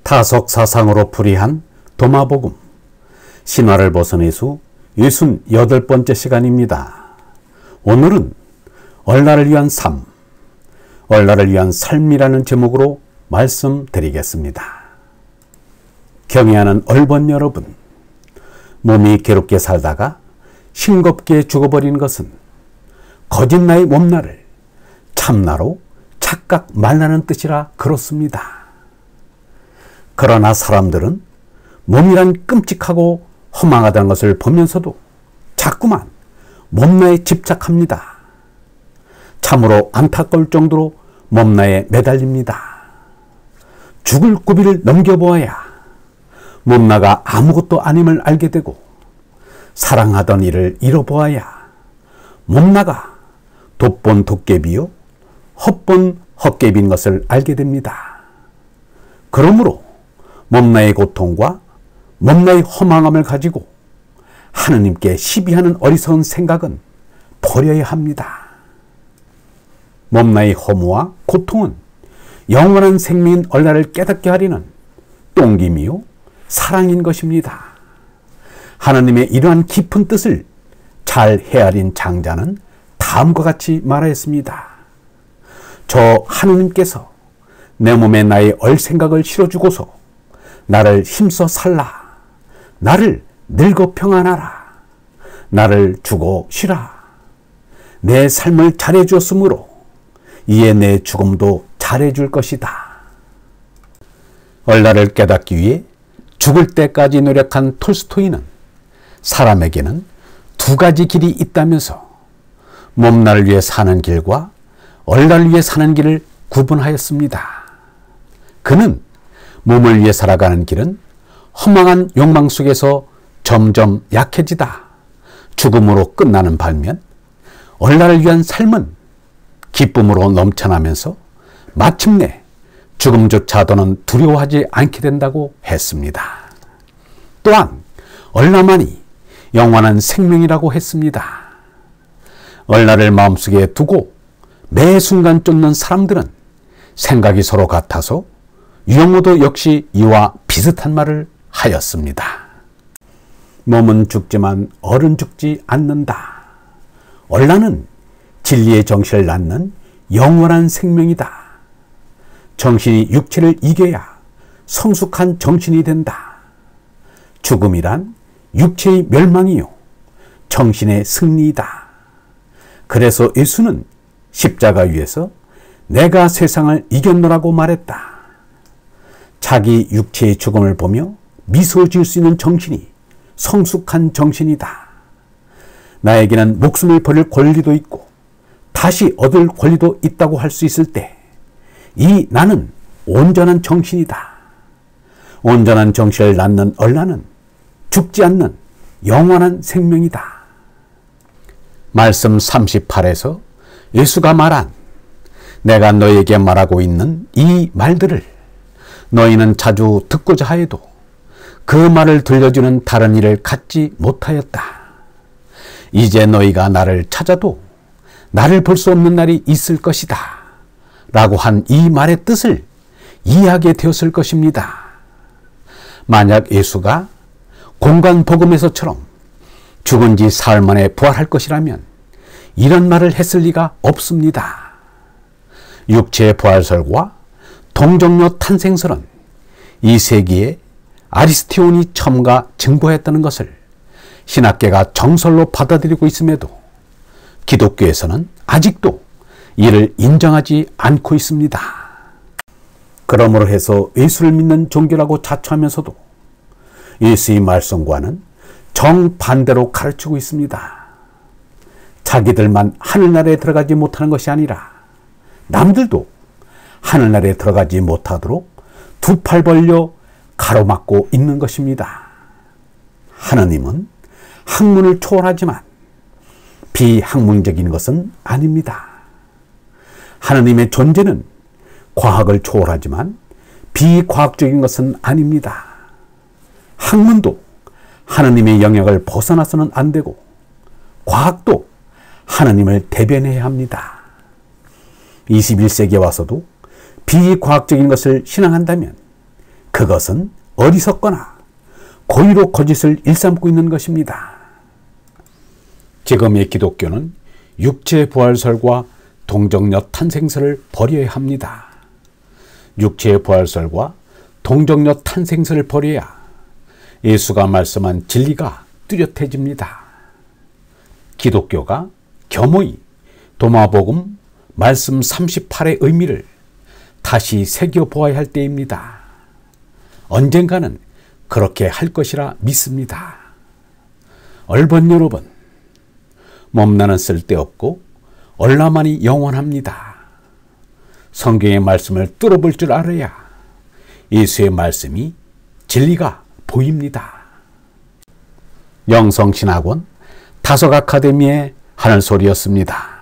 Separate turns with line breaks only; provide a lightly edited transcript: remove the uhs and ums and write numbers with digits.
타석 사상으로 풀이한 도마복음 신화를 벗은 예수 68번째 시간입니다. 오늘은 얼날을 위한 삶, 얼날을 위한 삶이라는 제목으로 말씀드리겠습니다. 경애하는 얼번 여러분, 몸이 괴롭게 살다가 싱겁게 죽어버린 것은 거짓 나의 몸나를 참나로 착각 말라는 뜻이라 그렇습니다. 그러나 사람들은 몸이란 끔찍하고 허망하다는 것을 보면서도 자꾸만 몸나에 집착합니다. 참으로 안타까울 정도로 몸나에 매달립니다. 죽을 고비를 넘겨보아야 몸나가 아무것도 아님을 알게 되고, 사랑하던 이를 잃어보아야 몸나가 돛본 돛개비요 헛본 헛개비인 것을 알게 됩니다. 그러므로 몸나의 고통과 몸나의 허망함을 가지고 하느님께 시비하는 어리석은 생각은 버려야 합니다. 몸나의 허무와 고통은 영원한 생명인 얼날을 깨닫게 하리는 똥김이요 사랑인 것입니다. 하나님의 이러한 깊은 뜻을 잘 헤아린 장자는 다음과 같이 말하였습니다. 저 하느님께서 내 몸에 나의 얼생각을 실어주고서 나를 힘써 살라, 나를 늙어 평안하라, 나를 주고 쉬라. 내 삶을 잘해주었으므로 이에 내 죽음도 잘해줄 것이다. 얼날을 깨닫기 위해 죽을 때까지 노력한 톨스토이는 사람에게는 두 가지 길이 있다면서 몸날을 위해 사는 길과 얼날을 위해 사는 길을 구분하였습니다. 그는 몸을 위해 살아가는 길은 허망한 욕망 속에서 점점 약해지다 죽음으로 끝나는 반면, 얼날을 위한 삶은 기쁨으로 넘쳐나면서 마침내 죽음조차도는 두려워하지 않게 된다고 했습니다. 또한 얼날만이 영원한 생명이라고 했습니다. 얼날을 마음속에 두고 매 순간 쫓는 사람들은 생각이 서로 같아서 유영모도 역시 이와 비슷한 말을 하였습니다. 몸은 죽지만 얼은 죽지 않는다. 얼날은 진리의 정신을 낳는 영원한 생명이다. 정신이 육체를 이겨야 성숙한 정신이 된다. 죽음이란 육체의 멸망이요 정신의 승리이다. 그래서 예수는 십자가 위에서 내가 세상을 이겼노라고 말했다. 자기 육체의 죽음을 보며 미소 지을 수 있는 정신이 성숙한 정신이다. 나에게는 목숨을 버릴 권리도 있고 다시 얻을 권리도 있다고 할 수 있을 때 이 나는 온전한 정신이다. 온전한 정신을 낳는 얼라는 죽지 않는 영원한 생명이다. 말씀 38에서 예수가 말한 내가 너에게 말하고 있는 이 말들을 너희는 자주 듣고자 하여도 그 말을 들려주는 다른 이를 갖지 못하였다. 이제 너희가 나를 찾아도 나를 볼 수 없는 날이 있을 것이다 라고 한 이 말의 뜻을 이해하게 되었을 것입니다. 만약 예수가 공간 복음에서처럼 죽은 지 사흘 만에 부활할 것이라면 이런 말을 했을 리가 없습니다. 육체의 부활설과 동정녀 탄생설은 이 세기에 아리스티온이 첨가 증거했다는 것을 신학계가 정설로 받아들이고 있음에도 기독교에서는 아직도 이를 인정하지 않고 있습니다. 그러므로 해서 예수를 믿는 종교라고 자처하면서도 예수의 말씀과는 정반대로 가르치고 있습니다. 자기들만 하늘나라에 들어가지 못하는 것이 아니라 남들도 하늘나라에 들어가지 못하도록 두 팔 벌려 가로막고 있는 것입니다. 하나님은 학문을 초월하지만 비학문적인 것은 아닙니다. 하나님의 존재는 과학을 초월하지만 비과학적인 것은 아닙니다. 학문도 하나님의 영역을 벗어나서는 안 되고 과학도 하나님을 대변해야 합니다. 21세기에 와서도 비과학적인 것을 신앙한다면 그것은 어리석거나 고의로 거짓을 일삼고 있는 것입니다. 지금의 기독교는 육체 부활설과 동정녀 탄생설을 버려야 합니다. 육체의 부활설과 동정녀 탄생설을 버려야 예수가 말씀한 진리가 뚜렷해집니다. 기독교가 겸허히 도마복음 말씀 38의 의미를 다시 새겨보아야 할 때입니다. 언젠가는 그렇게 할 것이라 믿습니다. 얼번 여러분, 몸나는 쓸데없고 얼라만이 영원합니다. 성경의 말씀을 뚫어볼 줄 알아야 예수의 말씀이 진리가 보입니다. 영성신학원 다속 아카데미의 하늘소리였습니다.